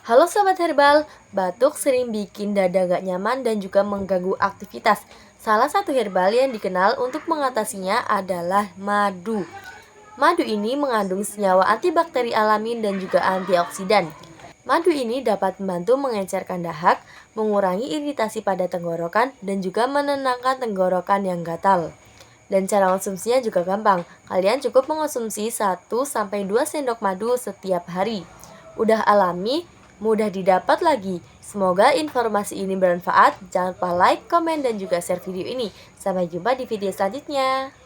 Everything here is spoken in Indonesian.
Halo Sobat Herbal, batuk sering bikin dada gak nyaman dan juga mengganggu aktivitas. Salah satu herbal yang dikenal untuk mengatasinya adalah madu. Madu ini mengandung senyawa antibakteri alami dan juga antioksidan. Madu ini dapat membantu mengencerkan dahak, mengurangi iritasi pada tenggorokan, dan juga menenangkan tenggorokan yang gatal. Dan cara konsumsinya juga gampang. Kalian cukup mengonsumsi 1-2 sendok madu setiap hari. Udah alami, mudah didapat lagi. Semoga informasi ini bermanfaat. Jangan lupa like, komen, dan juga share video ini. Sampai jumpa di video selanjutnya.